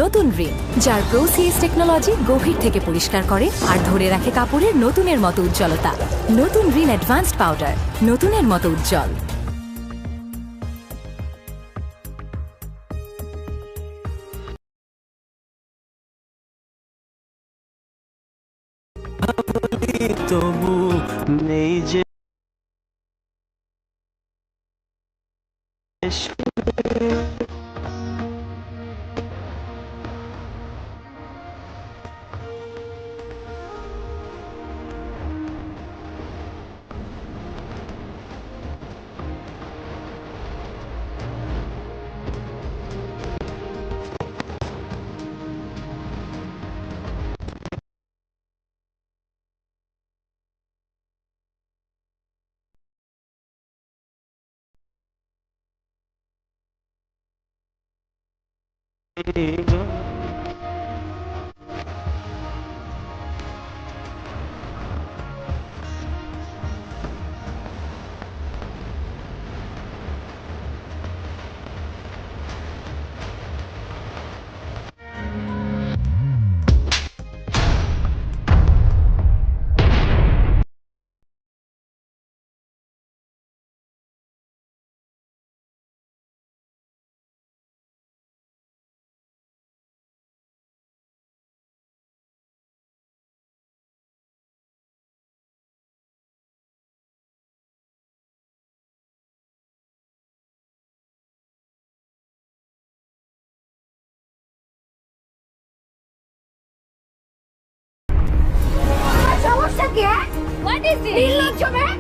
নতুন রিন, যার প্রোসিএস টেকনোলজি গভীর থেকে পরিষ্কার করে আর ধরে রাখে কাপড়ের নতুনের মতো উজ্জ্বলতা। নতুন রিন অ্যাডভান্সড পাউডার, নতুনের মতো উজ্জ্বল। তবু নেই যে What is it? निर्लज्ज मैं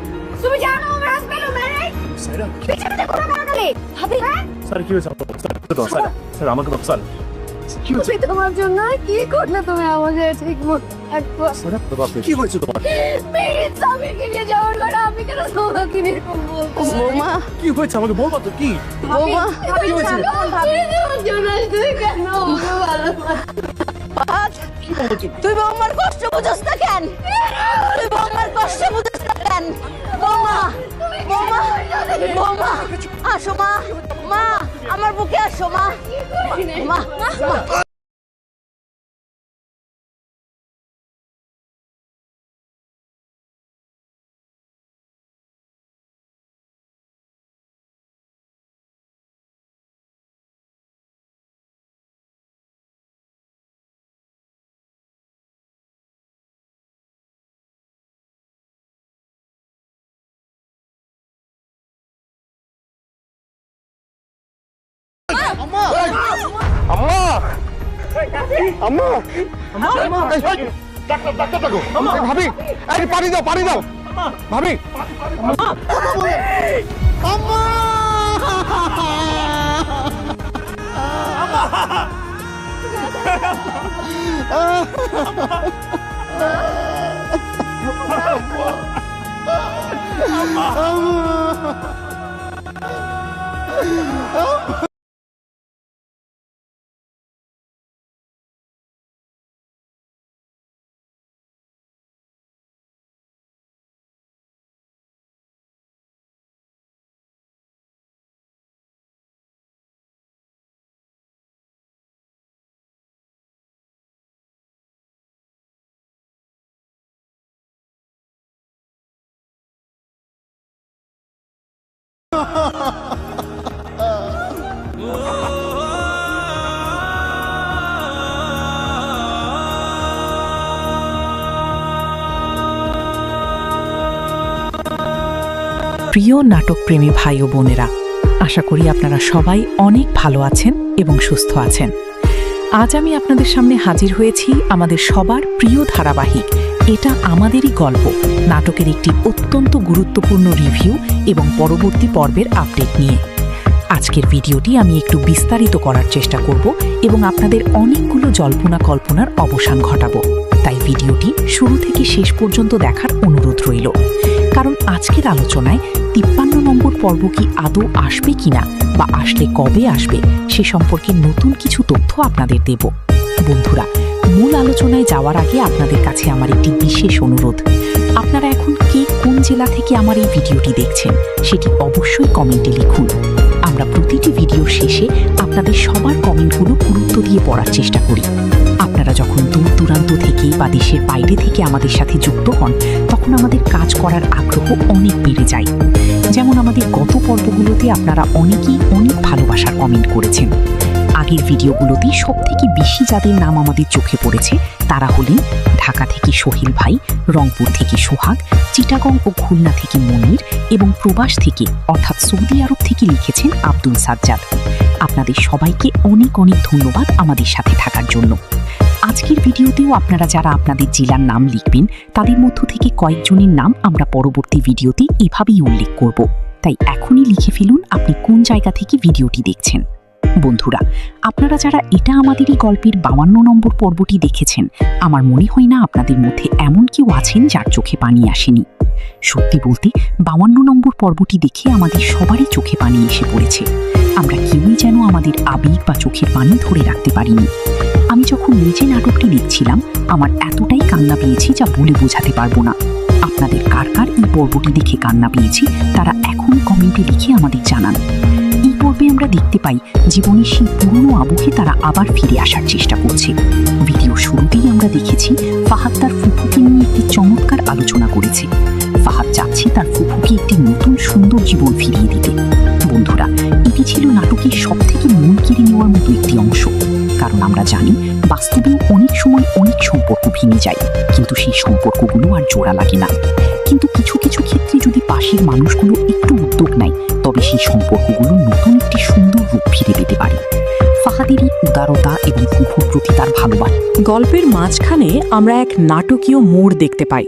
তুমি জানো আমার হাজবেন্ড ম্যারেজ সাইরা পিছনে দেখো না কাকালে ভাবি স্যার কি হয়েছে স্যার আমাকে দাও স্যার কি হয়েছে তুমি তোমার জন্য কি করলে তুমি আমাকে ঠিক মতো থাকবো স্যার কি হয়েছে তোমার প্লিজ স্বামীকে নিয়ে যাওয়ার পর আমি কেন তোমাকে এরকম বলবো বৌমা কি হয়েছে আমাকে বলবা তো কি বৌমা কি হয়েছে ভাবি তোমার জন্য তুই কেন আমাকে ভালো তুই বৌমার কষ্ট বুঝছ না কেন? তুই বৌমার কষ্ট বুঝছ না কেন? বৌমা বৌমা বৌমা আসো মা, মা আমার বুকে আসো মা, মা মা আম্মা আম্মা আম্মা আম্মা ডাক্তার ডাকো ভাবি আরে পানি দাও ভাবি আম্মা প্রিয় নাটকপ্রেমী ভাই ও বোনেরা, আশা করি আপনারা সবাই অনেক ভালো আছেন এবং সুস্থ আছেন। আজ আমি আপনাদের সামনে হাজির হয়েছি আমাদের সবার প্রিয় ধারাবাহিক এটা আমাদেরই গল্প নাটকের একটি অত্যন্ত গুরুত্বপূর্ণ রিভিউ এবং পরবর্তী পর্বের আপডেট নিয়ে। আজকের ভিডিওটি আমি একটু বিস্তারিত করার চেষ্টা করব এবং আপনাদের অনেকগুলো জল্পনা কল্পনার অবসান ঘটাবো। তাই ভিডিওটি শুরু থেকে শেষ পর্যন্ত দেখার অনুরোধ রইল, কারণ আজকের আলোচনায় ৫৩ নম্বর পর্ব কি আদৌ আসবে কিনা বা আসলে কবে আসবে সে সম্পর্কে নতুন কিছু তথ্য আপনাদের দেব। বন্ধুরা, মূল আলোচনায় যাওয়ার আগে আপনাদের কাছে আমার একটি বিশেষ অনুরোধ। আপনারা এখন কে কোন জেলা থেকে আমার এই ভিডিওটি দেখছেন সেটি অবশ্যই কমেন্টে লিখুন। আমরা প্রতিটি ভিডিও শেষে আপনাদের সবার কমেন্টগুলো গুরুত্ব দিয়ে পড়ার চেষ্টা করি। আপনারা যখন দূর দূরান্ত থেকে বা দেশের বাইরে থেকে আমাদের সাথে যুক্ত হন, তখন আমাদের কাজ করার আগ্রহ অনেক বেড়ে যায়। যেমন আমাদের গত পর্বগুলোতে আপনারা অনেকেই অনেক ভালোবাসার কমেন্ট করেছেন। আগের ভিডিওগুলোতে সবথেকে বেশি যাদের নাম আমাদের চোখে পড়েছে তারা হলেন ঢাকা থেকে সোহেল ভাই, রংপুর থেকে সোহাগ, চিটাগং ও খুলনা থেকে মনির এবং প্রবাস থেকে অর্থাৎ সৌদি আরব থেকে লিখেছেন আব্দুল সাজ্জাদ। আপনাদের সবাইকে অনেক অনেক ধন্যবাদ আমাদের সাথে থাকার জন্য। আজকের ভিডিওতেও আপনারা যারা আপনাদের জেলার নাম লিখবেন তাদের মধ্য থেকে কয়েকজনের নাম আমরা পরবর্তী ভিডিওতে এভাবেই উল্লেখ করব। তাই এখনই লিখে ফেলুন আপনি কোন জায়গা থেকে ভিডিওটি দেখছেন। বন্ধুরা, আপনারা যারা এটা আমাদেরই গল্পের 52 নম্বর পর্বটি দেখেছেন, আমার মনে হয় না আপনাদের মধ্যে এমন কেউ আছেন যার চোখে পানি আসেনি। সত্যি বলতে 52 নম্বর পর্বটি দেখে আমাদের সবারই চোখে পানি এসে পড়েছে। আমরা কেউই যেন আমাদের আবেগ বা চোখের পানি ধরে রাখতে পারিনি। আমি যখন নিজে নাটকটি দেখছিলাম আমার এতটাই কান্না পেয়েছি যা বলে বোঝাতে পারবো না। আপনাদের কার কার এই পর্বটি দেখে কান্না পেয়েছি তারা এখন কমেন্টে লিখে আমাদের জানান। এই পর্বে আমরা দেখতে পাই জীবনের সেই পুরনো আবহে তারা আবার ফিরে আসার চেষ্টা করছে। ভিডিও শুরুতেই আমরা দেখেছি ফাহাদ তার ফুফুকে নিয়ে একটি চমৎকার আলোচনা করেছে। ফাহাদ চাচ্ছে তার ফুফুকে একটি নতুন সুন্দর জীবন ফিরিয়ে দিতে। বন্ধুরা, এটি ছিল নাটকের সবথেকে মন কেড়ে নেওয়ার মতো একটি অংশ। কারণ আমরা জানি বাস্তবেও অনেক সময় অনেক সম্পর্ক ভেঙে যায়, কিন্তু সেই সম্পর্কগুলো আর জোড়া লাগে না। কিন্তু কিছু কিছু ক্ষেত্রে যদি পাশের মানুষগুলো একটু উদ্যোগ নেয় তবে সেই সম্পর্কগুলো নতুন একটি সুন্দর রূপ ফিরে পেতে পারে। ফাহাদের এই উদারতা এবং ফুফুর প্রতি তার ভালোবাসা। গল্পের মাঝখানে আমরা এক নাটকীয় মোড় দেখতে পাই,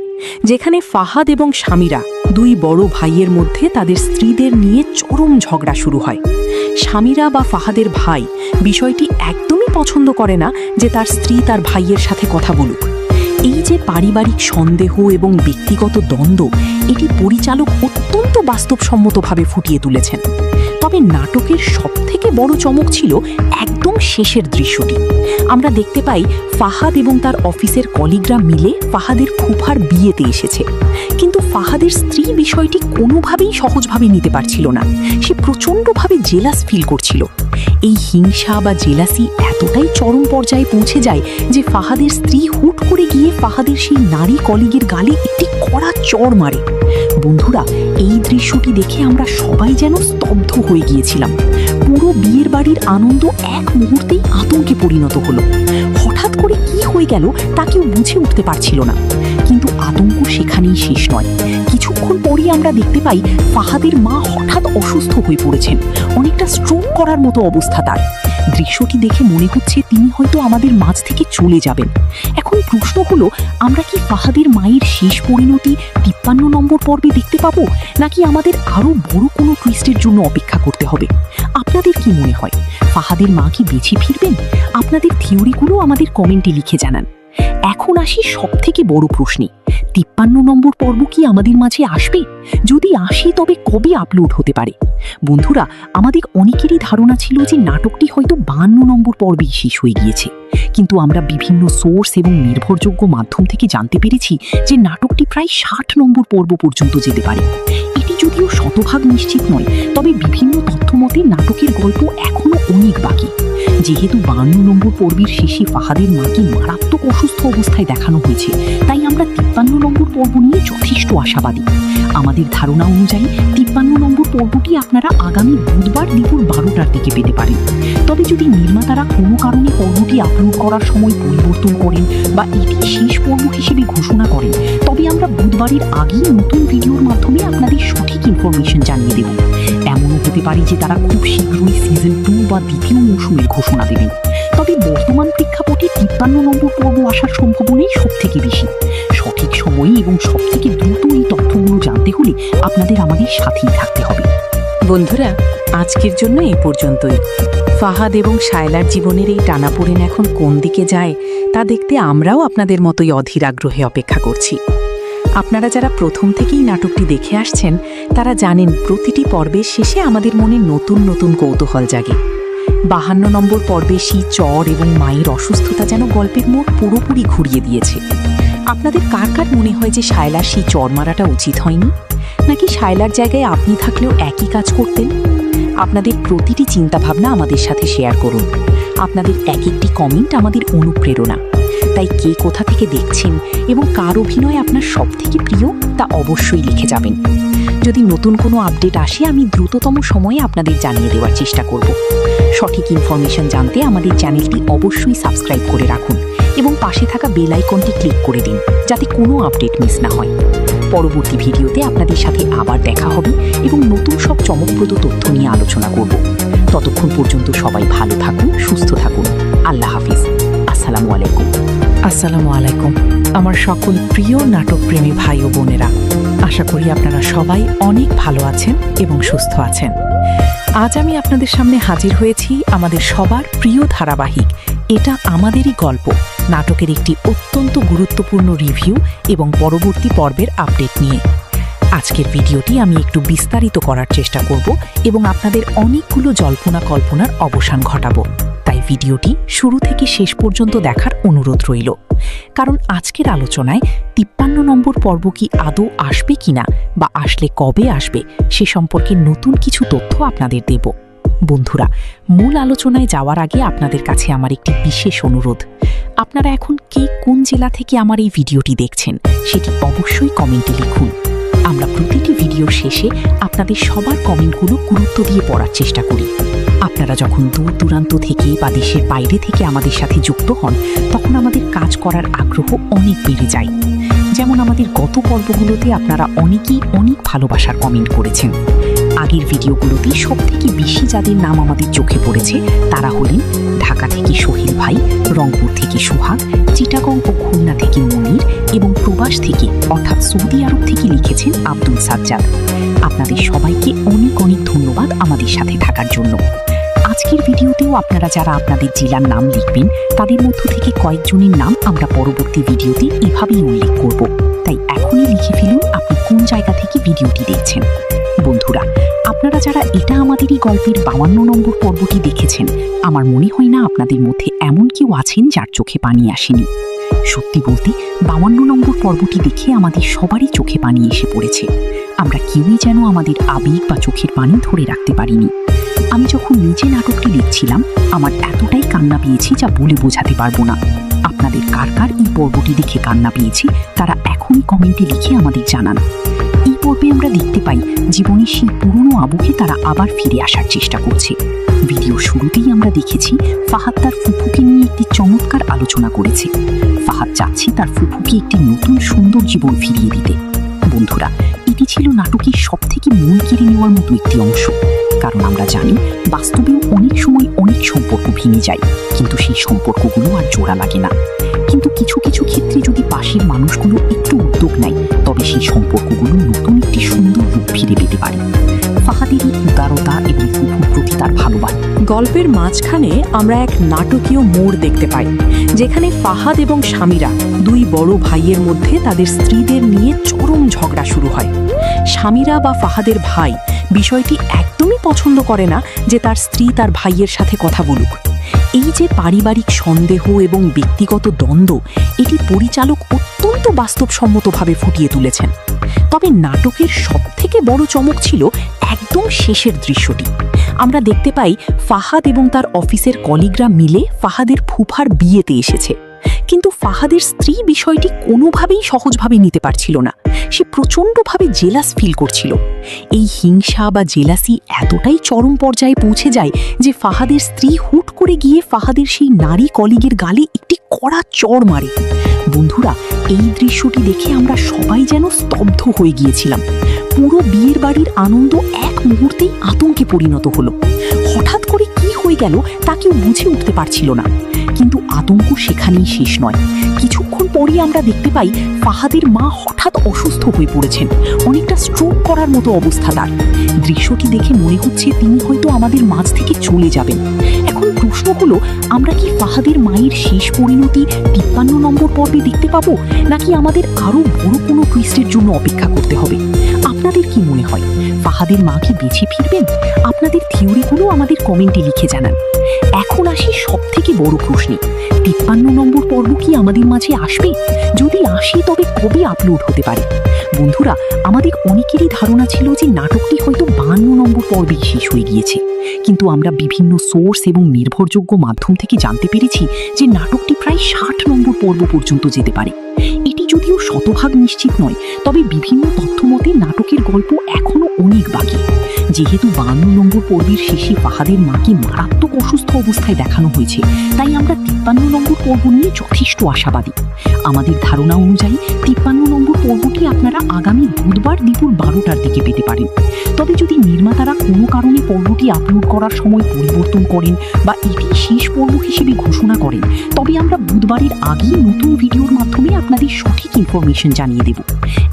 যেখানে ফাহাদ এবং স্বামীরা দুই বড় ভাইয়ের মধ্যে তাদের স্ত্রীদের নিয়ে চরম ঝগড়া শুরু হয়। স্বামীরা বা ফাহাদের ভাই বিষয়টি একদমই পছন্দ করে না যে তার স্ত্রী তার ভাইয়ের সাথে কথা বলুক। এই যে পারিবারিক সন্দেহ এবং ব্যক্তিগত দ্বন্দ্ব, এটি পরিচালক অত্যন্ত বাস্তবসম্মতভাবে ফুটিয়ে তুলেছেন। তবে নাটকের সবথেকে বড় চমক ছিল একদম শেষের দৃশ্যটি। আমরা দেখতে পাই ফাহাদ এবং তার অফিসের কলিগরা মিলে ফাহাদের ফুফার বিয়েতে এসেছে, কিন্তু ফাহাদের স্ত্রী বিষয়টি কোনোভাবেই সহজভাবে নিতে পারছিল না। সে প্রচণ্ডভাবে জেলাস ফিল করছিল। এই হিংসা বা জেলাসি এতটাই চরম পর্যায়ে পৌঁছে যায় যে ফাহাদের স্ত্রী হুট করে গিয়ে ফাহাদের সেই নারী কলিগের গালে একটি কড়া চড় মারে। বন্ধুরা, এই দৃশ্যটি দেখে আমরা সবাই যেন স্তব্ধ হয়ে গিয়েছিলাম। পুরো বিয়ের বাড়ির আনন্দ এক মুহূর্তেই আতঙ্কে পরিণত হলো। হঠাৎ করে কি হয়ে গেল তা কেউ বুঝে উঠতে পারছিল না। কিন্তু আতঙ্ক সেখানেই শেষ নয়। কিছুক্ষণ পরই আমরা দেখতে পাই ফাহাদের মা হঠাৎ অসুস্থ হয়ে পড়েছেন, অনেকটা স্ট্রোক করার মতো অবস্থা তার। দৃশ্যটি দেখে মনে হচ্ছে তিনি হয়তো আমাদের মাঝ থেকে চলে যাবেন। এখন প্রশ্ন হলো, আমরা কি ফাহাদের মায়ের শেষ পরিণতি 53 নম্বর পর্বে দেখতে পাবো, নাকি আমাদের আরো বড় কোনো টুইস্টের জন্য অপেক্ষা করতে হবে? আপনাদের কি মনে হয়, ফাহাদের মা কি বেঁচে ফিরবেন? আপনাদের থিওরিগুলো আমাদের কমেন্টে লিখে জানান। এখন আসি সবথেকে বড় প্রশ্নে, 53 নম্বর পর্ব কি আমাদের মাঝে আসবে? যদি আসে তবে কবে আপলোড হতে পারে? বন্ধুরা, আমাদের অনেকেরই ধারণা ছিল যে নাটকটি হয়তো 52 নম্বর পর্বেই শেষ হয়ে গিয়েছে, কিন্তু আমরা বিভিন্ন সোর্স এবং নির্ভরযোগ্য মাধ্যম থেকে জানতে পেরেছি যে নাটকটি প্রায় 60 নম্বর পর্ব পর্যন্ত যেতে পারে। এটি যদিও শতভাগ নিশ্চিত নয়, তবে বিভিন্ন তথ্য মতে নাটকের গল্প এখনো অনেক বাকি। যেহেতু 52 নম্বর পর্বের শেষে ফাহাদের মাকে মারাত্মক অসুস্থ অবস্থায় দেখানো হয়েছে, তাই আমরা 53 নম্বর পর্ব নিয়ে যথেষ্ট আশাবাদী। আমাদের ধারণা অনুযায়ী 53 নম্বর পর্বটি আপনারা আগামী বুধবার দুপুর 12টার দিকে পেতে পারেন। তবে যদি নির্মাতারা কোনো কারণে পর্বটি আপলোড করার সময় পরিবর্তন করেন বা এটি শেষ পর্ব হিসেবে ঘোষণা করেন, তবে আমরা বুধবারের আগেই নতুন ভিডিওর মাধ্যমে আপনাদের সঠিক ইনফরমেশন জানিয়ে দেব। এমনও হতে পারে যে তারা খুব শীঘ্রই সিজন 2 বা দ্বিতীয় মৌসুমের ঘোষণা দেবেন। তবে বর্তমান প্রেক্ষাপটে 53 নম্বর পর্ব আসার সম্ভাবনাই সবথেকে বেশি। সঠিক সময়ে এবং সবথেকে দ্রুত এই তথ্যগুলো জানতে হলে আপনাদের আমাদের সাথেই থাকতে হবে। বন্ধুরা, আজকের জন্য এই পর্যন্তই। ফাহাদ এবং শায়লার জীবনের এই টানাপোড়েন এখন কোন দিকে যায় তা দেখতে আমরাও আপনাদের মতোই অধীর আগ্রহে অপেক্ষা করছি। আপনারা যারা প্রথম থেকেই নাটকটি দেখে আসছেন তারা জানেন প্রতিটি পর্বের শেষে আমাদের মনে নতুন নতুন কৌতূহল জাগে। 52 নম্বর পর্বে সেই চর এবং মায়ের অসুস্থতা যেন গল্পের মোড় পুরোপুরি ঘুরিয়ে দিয়েছে। আপনাদের কার কার মনে হয় যে শায়লার সেই চর মারাটা উচিত হয়নি, নাকি শায়লার জায়গায় আপনি থাকলেও একই কাজ করতেন? আপনাদের প্রতিটি চিন্তাভাবনা আমাদের সাথে শেয়ার করুন। আপনাদের এক একটি কমেন্ট আমাদের অনুপ্রেরণা। তাই কে কোথা থেকে দেখছেন এবং কার অভিনয় আপনার সবথেকে প্রিয় তা অবশ্যই লিখে যাবেন। যদি নতুন কোনো আপডেট আসে আমি দ্রুততম সময়ে আপনাদের জানিয়ে দেওয়ার চেষ্টা করব। সঠিক ইনফরমেশন জানতে আমাদের চ্যানেলটি অবশ্যই সাবস্ক্রাইব করে রাখুন এবং পাশে থাকা বেল আইকনটি ক্লিক করে দিন, যাতে কোনো আপডেট মিস না হয়। পরবর্তী ভিডিওতে আপনাদের সাথে আবার দেখা হবে এবং নতুন সব চমকপ্রদ তথ্য নিয়ে আলোচনা করব। ততক্ষণ পর্যন্ত সবাই ভালো থাকুন, সুস্থ থাকুন। আল্লাহ হাফিজ। আসসালামু আলাইকুম। আসসালামু আলাইকুম আমার সকল প্রিয় নাটকপ্রেমী ভাই ও বোনেরা, আশা করি আপনারা সবাই অনেক ভালো আছেন এবং সুস্থ আছেন। আজ আমি আপনাদের সামনে হাজির হয়েছি আমাদের সবার প্রিয় ধারাবাহিক এটা আমাদেরই গল্প নাটকের একটি অত্যন্ত গুরুত্বপূর্ণ রিভিউ এবং পরবর্তী পর্বের আপডেট নিয়ে। আজকের ভিডিওটি আমি একটু বিস্তারিত করার চেষ্টা করব এবং আপনাদের অনেকগুলো জল্পনা কল্পনার অবসান ঘটাবো। তাই ভিডিওটি শুরু থেকে শেষ পর্যন্ত দেখার অনুরোধ রইল, কারণ আজকের আলোচনায় ৫৩ নম্বর পর্ব কি আদৌ আসবে কিনা বা আসলে কবে আসবে সে সম্পর্কে নতুন কিছু তথ্য আপনাদের দেব। বন্ধুরা, মূল আলোচনায় যাওয়ার আগে আপনাদের কাছে আমার একটি বিশেষ অনুরোধ। আপনারা এখন কে কোন জেলা থেকে আমার এই ভিডিওটি দেখছেন সেটি অবশ্যই কমেন্টে লিখুন। আমরা প্রতিটি ভিডিওর শেষে আপনাদের সবার কমেন্টগুলো গুরুত্ব দিয়ে পড়ার চেষ্টা করি। আপনারা যখন দূর দূরান্ত থেকে বা দেশের বাইরে থেকে আমাদের সাথে যুক্ত হন তখন আমাদের কাজ করার আগ্রহ অনেক বেড়ে যায়। যেমন আমাদের গত পর্বগুলোতে আপনারা অনেকেই অনেক ভালোবাসার কমেন্ট করেছেন। আগের ভিডিওগুলোতে সবথেকে বেশি যাদের নাম আমাদের চোখে পড়েছে তারা হলেন ঢাকা থেকে সোহেল ভাই, রংপুর থেকে সোহাগ, চিটাগং ও খুলনা থেকে মনির এবং প্রবাস থেকে অর্থাৎ সৌদি আরব থেকে লিখেছেন আব্দুল সাজ্জাদ। আপনাদের সবাইকে অনেক অনেক ধন্যবাদ আমাদের সাথে থাকার জন্য। আজকের ভিডিওতেও আপনারা যারা আপনাদের জেলার নাম লিখবেন তাদের মধ্য থেকে কয়েকজনের নাম আমরা পরবর্তী ভিডিওতে এভাবেই উল্লেখ করব। তাই এখনই লিখে ফেলুন আপনি কোন জায়গা থেকে ভিডিওটি দেখছেন। বন্ধুরা, আপনারা যারা এটা আমাদেরই গল্পের ৫২ নম্বর পর্বটি দেখেছেন, আমার মনে হয় না আপনাদের মধ্যে এমন কেউ আছেন যার চোখে পানি আসেনি। সত্যি বলতে ৫২ নম্বর পর্বটি দেখে আমাদের সবারই চোখে পানি এসে পড়েছে। আমরা কেউই যেন আমাদের আবেগ বা চোখের পানি ধরে রাখতে পারিনি। আমি যখন নিজে নাটকটি লিখছিলাম আমার এতটাই কান্না পেয়েছি যা বলে বোঝাতে পারবো না। আপনাদের কার কার এই পর্বটি দেখে কান্না পেয়েছি তারা এখনই কমেন্টে লিখে আমাদের জানান। এই পর্বে আমরা দেখতে পাই জীবনের সেই পুরনো আবহে তারা আবার ফিরে আসার চেষ্টা করছে। ভিডিও শুরুতেই আমরা দেখেছি ফাহাদ তার ফুফুকে নিয়ে একটি চমৎকার আলোচনা করেছে। ফাহাদ চাচ্ছে তার ফুফুকে একটি নতুন সুন্দর জীবন ফিরিয়ে দিতে। বন্ধুরা, এটি ছিল নাটকের সবথেকে মন কেড়ে নেওয়ার মতো একটি অংশ, কারণ আমরা জানি বাস্তবেও অনেক সময় অনেক সম্পর্ক ভেঙে যায়, কিন্তু সেই সম্পর্কগুলো আর জোড়া লাগে না। কিন্তু কিছু কিছু ক্ষেত্রে যদি পাশের মানুষগুলো একটু উদ্যোগ নেয় তবে সেই সম্পর্কগুলো নতুন একটি সুন্দর রূপ ফিরে পেতে পারে। ফাহাদের এই উদারতা এবং ফুফুর প্রতি তার ভালোবাসা। গল্পের মাঝখানে আমরা এক নাটকীয় মোড় দেখতে পাই, যেখানে ফাহাদ এবং স্বামীরা দুই বড় ভাইয়ের মধ্যে তাদের স্ত্রীদের নিয়ে চরম ঝগড়া শুরু হয়। স্বামীরা বা ফাহাদের ভাই বিষয়টি একদমই পছন্দ করে না যে তার স্ত্রী তার ভাইয়ের সাথে কথা বলুক। এই যে পারিবারিক সন্দেহ এবং ব্যক্তিগত দ্বন্দ্ব, এটি পরিচালক অত্যন্ত বাস্তবসম্মতভাবে ফুটিয়ে তুলেছেন। তবে নাটকের সবথেকে বড় চমক ছিল একদম শেষের দৃশ্যটি। আমরা দেখতে পাই ফাহাদ এবং তার অফিসের কলিগরা মিলে ফাহাদের ফুফার বিয়েতে এসেছে, কিন্তু ফাহাদের স্ত্রী বিষয়টি কোনোভাবেই সহজভাবে নিতে পারছিল না। সে প্রচণ্ডভাবে জেলাস ফিল করছিল। এই হিংসা বা জেলাসি এতটাই চরম পর্যায়ে পৌঁছে যায় যে ফাহাদের স্ত্রী হুট করে গিয়ে ফাহাদের সেই নারী কলিগের গালে একটি কড়া চড় মারে। বন্ধুরা, এই দৃশ্যটি দেখে আমরা সবাই যেন স্তব্ধ হয়ে গিয়েছিলাম। পুরো বিয়ের বাড়ির আনন্দ এক মুহূর্তেই আতঙ্কে পরিণত হলো। হঠাৎ করে কি হয়ে গেল তা কেউ বুঝে উঠতে পারছিল না। কিন্তু আতঙ্ক সেখানেই শেষ নয়। কিছুক্ষণ পরই আমরা দেখতে পাই ফাহাদের মা হঠাৎ অসুস্থ হয়ে পড়েছেন, অনেকটা স্ট্রোক করার মতো অবস্থা তার। দৃশ্যটি দেখে মনে হচ্ছে তিনি হয়তো আমাদের মাঝ থেকে চলে যাবেন। এখন প্রশ্ন হলো, আমরা কি ফাহাদের মায়ের শেষ পরিণতি ৫৩ নম্বর পর্বে দেখতে পাবো, নাকি আমাদের আরো বড় কোনো টুইস্টের জন্য অপেক্ষা করতে হবে? আপনাদের কি মনে হয় ফাহাদের মা কি বেঁচে ফিরবেন? আপনাদের থিওরিগুলো আমাদের কমেন্টে লিখে জানান। এখন আসি সব থেকে বড় প্রশ্নে, 53 নম্বর পর্ব কি আমাদের মাঝে আসবে? যদি আসে তবে কবে আপলোড হতে পারে? বন্ধুরা, আমাদের অনেকেরই ধারণা ছিল যে নাটকটি হয়তো 52 নম্বর পর্বেই শেষ হয়ে গিয়েছে, কিন্তু আমরা বিভিন্ন সোর্স এবং নির্ভরযোগ্য মাধ্যম থেকে জানতে পেরেছি যে নাটকটি প্রায় 60 নম্বর পর্ব পর্যন্ত যেতে পারে। এটি যদিও শতভাগ নিশ্চিত নয়, তবে বিভিন্ন তথ্য মতে নাটকের গল্প এখনো অনেক বাকি। যেহেতু 52 নম্বর পর্বের শেষে ফাহাদের মাকে মারাত্মক অসুস্থ অবস্থায় দেখানো হয়েছে, তাই আমরা 53 নম্বর পর্ব নিয়ে যথেষ্ট আশাবাদী। আমাদের ধারণা অনুযায়ী 53 নম্বর পর্বটি আপনারা আগামী বুধবার দুপুর 12টার দিকে পেতে পারেন। তবে যদি নির্মাতারা কোনো কারণে পর্বটি আপলোড করার সময় পরিবর্তন করেন বা এটি শেষ পর্ব হিসেবে ঘোষণা করেন, তবে আমরা বুধবারের আগেই নতুন ভিডিওর মাধ্যমে আপনাদের সঠিক ইনফরমেশন জানিয়ে দেব।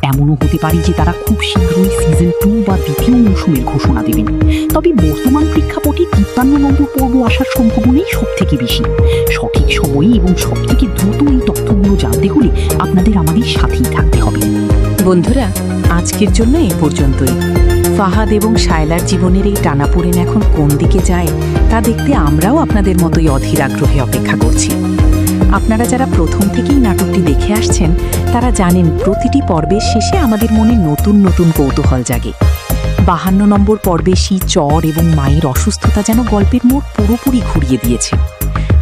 এমনও হতে পারে যে তারা খুব শীঘ্রই সিজন 2 বা দ্বিতীয় মৌসুমের ঘোষণা দেবেন। তবে বর্তমান প্রেক্ষাপটে 53 নম্বর পর্ব আসার সম্ভাবনাই সব থেকে বেশি। সঠিক সময়ে এবং সব থেকে দ্রুত এই তথ্যগুলো জানতে হলে আপনাদের আমাদের সাথেই থাকতে হবে। বন্ধুরা, আজকের জন্য এই পর্যন্তই। ফাহাদ এবং শায়লার জীবনের এই টানাপোড়েন এখন কোন দিকে যায় তা দেখতে আমরাও আপনাদের মতোই অধীর আগ্রহে অপেক্ষা করছি। আপনারা যারা প্রথম থেকেই নাটকটি দেখে আসছেন তারা জানেন প্রতিটি পর্বের শেষে আমাদের মনে নতুন নতুন কৌতূহল জাগে। 52 নম্বর পর্বে সেই চর এবং মায়ের অসুস্থতা যেন গল্পের মোড় পুরোপুরি ঘুরিয়ে দিয়েছে।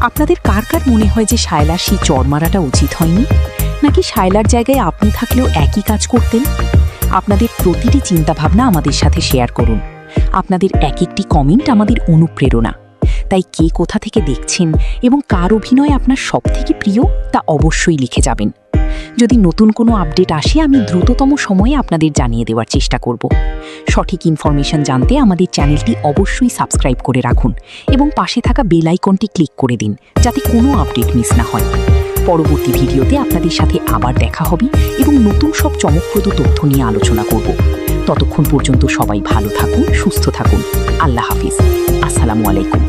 আপনাদের কার কার মনে হয় যে শায়লার সেই চর মারাটা উচিত হয়নি, নাকি শায়লার জায়গায় আপনি থাকলেও একই কাজ করতেন? আপনাদের প্রতিটি চিন্তাভাবনা আমাদের সাথে শেয়ার করুন। আপনাদের এক একটি কমেন্ট আমাদের অনুপ্রেরণা। তাই কে কোথা থেকে দেখছেন এবং কার অভিনয় আপনার সবথেকে প্রিয় তা অবশ্যই লিখে যাবেন। যদি নতুন কোনো আপডেট আসে আমি দ্রুততম সময়ে আপনাদের জানিয়ে দেওয়ার চেষ্টা করব। সঠিক ইনফরমেশন জানতে আমাদের চ্যানেলটি অবশ্যই সাবস্ক্রাইব করে রাখুন এবং পাশে থাকা বেল আইকনটি ক্লিক করে দিন যাতে কোনো আপডেট মিস না হয়। পরবর্তী ভিডিওতে আপনাদের সাথে আবার দেখা হবে এবং নতুন সব চমকপ্রদ তথ্য নিয়ে আলোচনা করব। ততক্ষণ পর্যন্ত সবাই ভালো থাকুন, সুস্থ থাকুন। আল্লাহ হাফিজ। আসসালামু আলাইকুম।